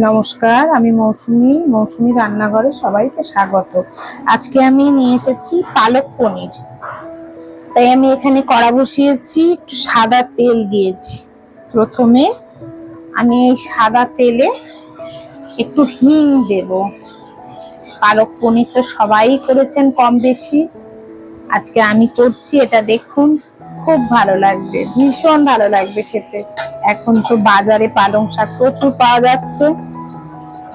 নমস্কার, আমি মৌসুমী রান্নাঘরে সবাইকে স্বাগত। আজকে আমি নিয়ে এসেছি পালক পনির। তাই আমি এখানে কড়া বসিয়েছি, একটু সাদা তেল দিয়েছি। প্রথমে আমি এই সাদা তেলে একটু হিং দেব। পালক পনির তো সবাই করেছেন কম বেশি, আজকে আমি করছি। এটা দেখুন, খুব ভালো লাগবে, ভীষণ ভালো লাগবে খেতে। এখন তো বাজারে পালং শাক প্রচুর পাওয়া যাচ্ছে,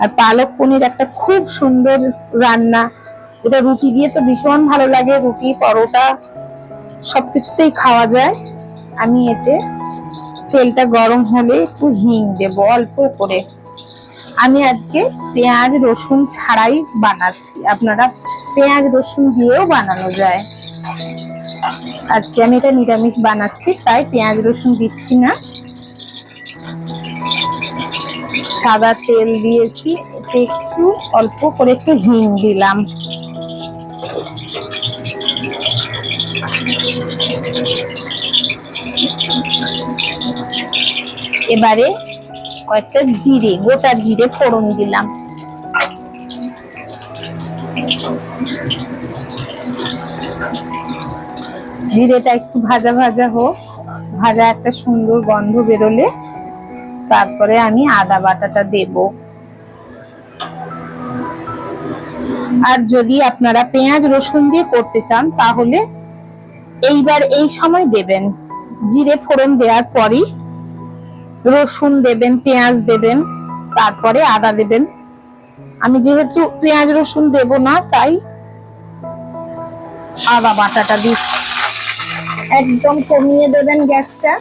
আর পালক পনির একটা খুব সুন্দর রান্না। এটা রুটি দিয়ে তো ভীষণ ভালো লাগে, রুটি পরোটা সবকিছুতেই খাওয়া যায়। আমি এতে তেলটা গরম হলে একটু হিং দেব অল্প করে। আমি আজকে পেঁয়াজ রসুন ছাড়াই বানাচ্ছি, আপনারা পেঁয়াজ রসুন দিয়েও বানানো যায়। আজকে আমি এটা নিরামিষ বানাচ্ছি, তাই পেঁয়াজ রসুন দিচ্ছি না। সাদা তেল দিয়েছি, একটু অল্প করে একটু হিং দিলাম। এবারে কয়েকটা জিরে, গোটা জিরে ফোড়ন দিলাম। জিরেটা একটু ভাজা ভাজা হোক, ভাজা একটা সুন্দর গন্ধ বেরোলে তারপরে আমি আদা বাটাটা দেব। আর যদি আপনারা পেঁয়াজ রসুন দিয়ে করতে চান তাহলে এইবার এই সময় দেবেন, জিরে ফোড়ন দেওয়ার পরই রসুন দেবেন, পেঁয়াজ দেবেন, তারপরে আদা দেবেন। আমি যেহেতু পেঁয়াজ রসুন দেব না, তাই আদা বাটাটা দিচ্ছি। একদম কমিয়ে দেবেন গ্যাসটা।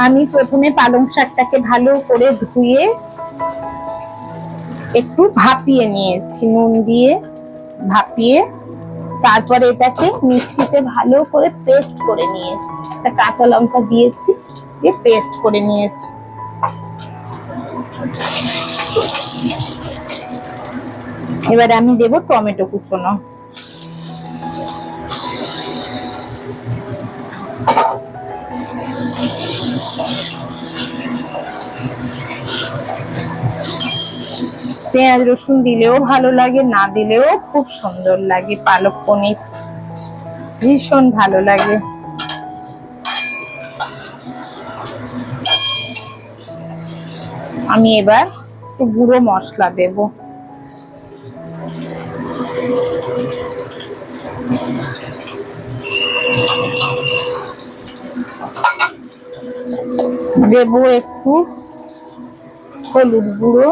আমি প্রথমে পালং শাকটাকে ভালো করে ধুয়ে একটু ভাপিয়ে নিয়েছি, নুন দিয়ে ভাপিয়ে তারপরে এটাকে মিক্সিতে ভালো করে পেস্ট করে নিয়েছি। একটা কাঁচা লঙ্কা দিয়েছি, দিয়ে পেস্ট করে নিয়েছি। এবারে আমি দেব টমেটো কুচনো। পেঁয়াজ রসুন দিলেও ভালো লাগে, না দিলেও খুব সুন্দর লাগে। পালক পনির ভীষণ ভালো লাগে। আমি এবার একটু গুঁড়ো মশলা দেব। দেব একটু হলুদ গুঁড়ো,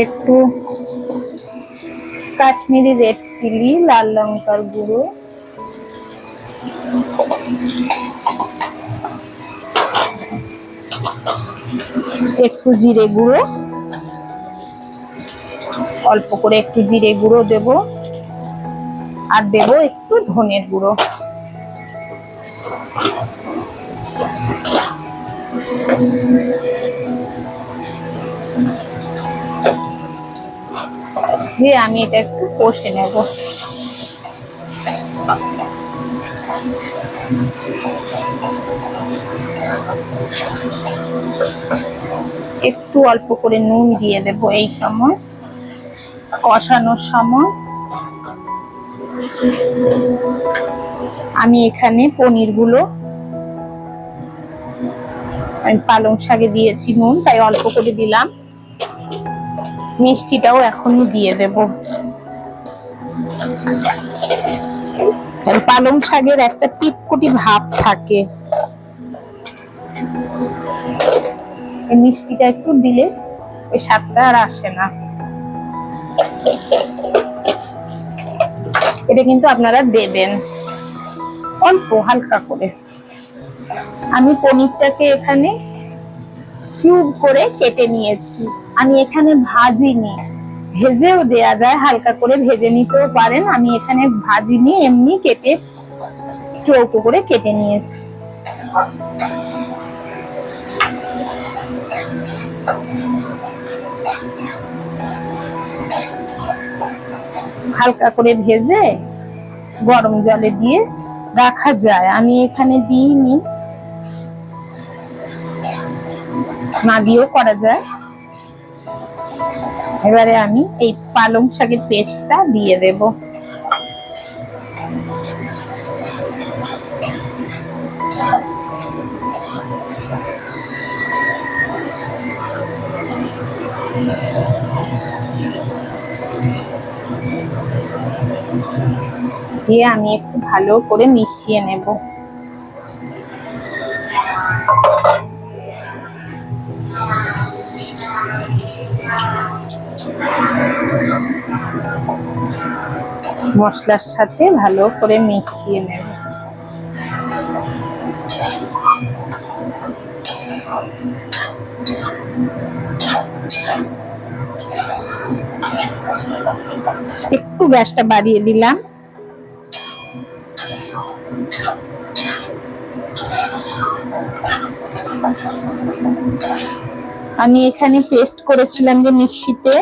একটু কাশ্মীরি রেড চিলি লাল লঙ্কার গুঁড়ো, একটু জিরে গুঁড়ো, অল্প করে একটু জিরে গুঁড়ো দেব, আর দেব একটু ধনের গুঁড়ো। দিয়ে আমি এটা একটু কষে নেব। একটু অল্প করে নুন দিয়ে দেব এই সময়, কষানোর সময়। আমি এখানে পনিরগুলো, আমি পালং শাকে দিয়েছি নুন, তাই অল্প করে দিলাম। মিষ্টিটাও এখনই দিয়ে দেব। পালং শাকের একটা পিটকুটি ভাব থাকে, মিষ্টিটা একটু দিলে ওই স্বাদটা আর আসে না। এটা কিন্তু আপনারা দেবেন অল্প হালকা করে। আমি পনিরটাকে এখানে কিউব করে কেটে নিয়েছি। আমি এখানে ভাজিনি, ভেজেও দেয়া যায়, হালকা করে ভেজে নিতেও পারেন। আমি এখানে ভাজিনি, এমনি কেটে চৌকো করে কেটে নিয়েছি। হালকা করে ভেজে গরম জলে দিয়ে রাখা যায়। আমি এখানে দিইনি, না দিয়েও করা যায়। এবারে আমি এই পালং শাকের পেস্টটা দিয়ে দেব। দিয়ে আমি একটু ভালো করে মিশিয়ে নেব। মশলার সাথে ভালো করে মিশিয়ে নেব। একটু গ্যাসটা বাড়িয়ে দিলাম। আমি এখানে পেস্ট করেছিলাম যে মিক্সিতে,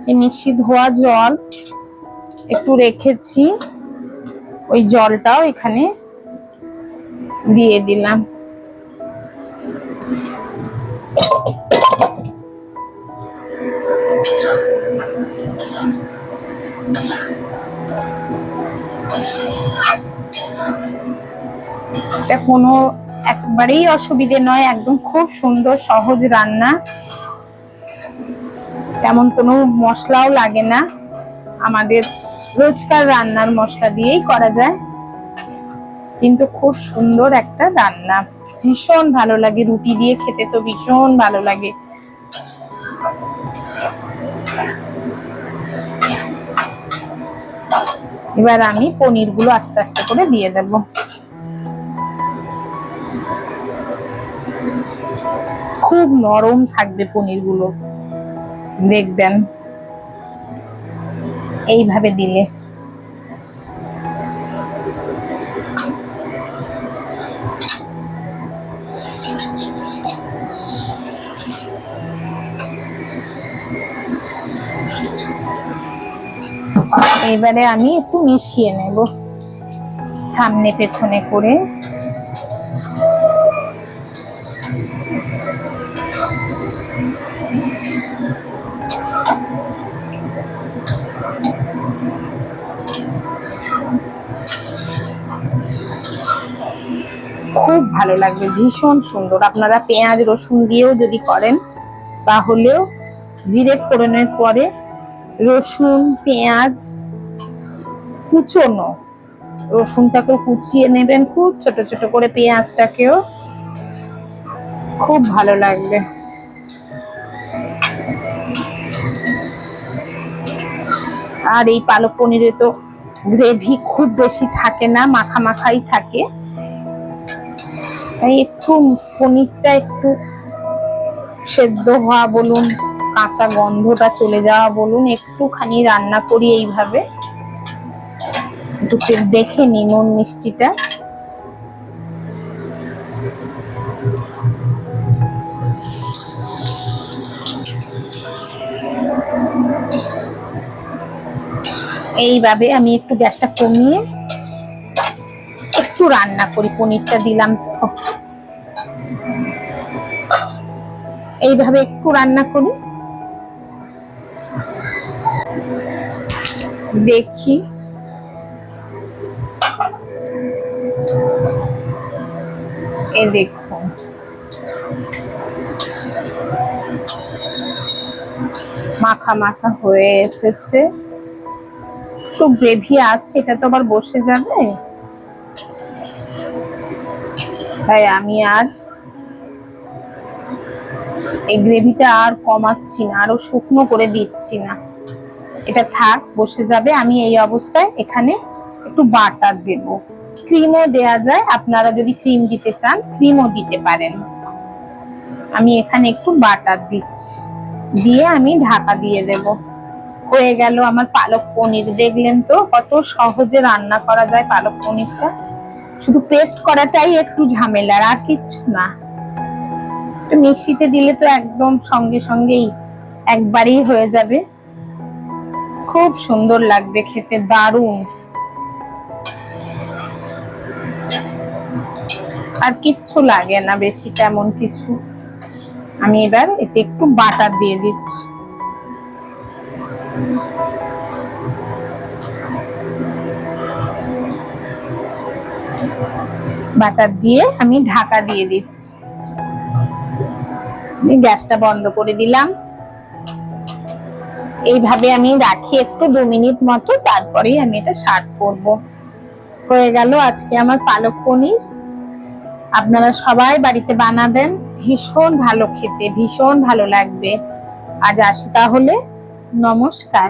যে মিক্সি ধোয়া জল একটু রেখেছি, ওই জলটাও এখানে দিয়ে দিলাম। এটা কোনো একবারেই অসুবিধে নয়, একদম খুব সুন্দর সহজ রান্না, তেমন কোনো মশলাও লাগে না, আমাদের রোজকার রান্নার মশলা দিয়েই করা যায়, কিন্তু খুব সুন্দর একটা রান্না, ভীষণ ভালো লাগে, রুটি দিয়ে খেতে তো ভীষণ ভালো লাগে। এবার আমি পনির গুলো আস্তে আস্তে করে দিয়ে দেব। খুব নরম থাকবে পনির গুলো, দেখবেন এইভাবে দিলে। এবারে আমি একটু মিশিয়ে নেব সামনে পেছনে করে। খুব ভালো লাগবে, ভীষণ সুন্দর। আপনারা পেঁয়াজ রসুন দিয়েও যদি করেন তাহলেও জিরে ফোড়নের পরে রসুন পেঁয়াজ কুচোনো, রসুনটাকে কুচিয়ে নেবেন খুব ছোট ছোট করে, পেঁয়াজটাকেও, খুব ভালো লাগবে। আর এই পালক পনিরে তো গ্রেভি খুব বেশি থাকে না, মাখা মাখাই থাকে, তাই একটু পনিরটা একটু সেদ্ধ হওয়া বলুন, কাঁচা গন্ধটা চলে যাওয়া বলুন, একটুখানি রান্না করি এইভাবে, একটু দেখে নি নুন মিষ্টিটা। এইভাবে আমি একটু গ্যাসটা কমিয়ে একটু রান্না করি, পনিরটা দিলাম, এইভাবে একটু রান্না করি, দেখি এই দেখুন মাখা মাখা হয়ে এসেছে, একটু গ্রেভি আছে, এটা তো আবার বসে যাবে, তাই আমি আর এই গ্রেভিটা আর কমাচ্ছি না, আরো শুকনো করে দিচ্ছি না, এটা থাক, বসে যাবে। আমি এই অবস্থায় এখানে একটু বাটার দেব, ক্রিমও দেয়া যায়, আপনারা যদি ক্রিম দিতে চান ক্রিমও দিতে পারেন। আমি এখানে একটু বাটার দিচ্ছি, দিয়ে আমি ঢাকা দিয়ে দেব। হয়ে গেল আমার পালক পনির। দেখলেন তো কত সহজে রান্না করা যায় পালক পনিরটা, শুধু পেস্ট করাটাই একটু ঝামেলার, আর কিচ্ছু না। মিক্সিতে দিলে তো একদম সঙ্গে সঙ্গেই একবারেই হয়ে যাবে। খুব সুন্দর লাগবে খেতে, দারুণ। আর কিচ্ছু লাগে না বেশি, তেমন কিছু। আমি এবার এতে একটু বাটার দিয়ে দিচ্ছি। বাটার দিয়ে আমি ঢাকা দিয়ে দিচ্ছি। গ্যাসটা বন্ধ করে দিলাম। এইভাবে আমি রাখি একটু 2 মিনিট মতো, তারপরেই আমি এটা সার্ভ করব। হয়ে গেল আজকে আমার পালক পনির। আপনারা সবাই বাড়িতে বানাবেন, ভীষণ ভালো খেতে, ভীষণ ভালো লাগবে। আজ আসি তাহলে, নমস্কার।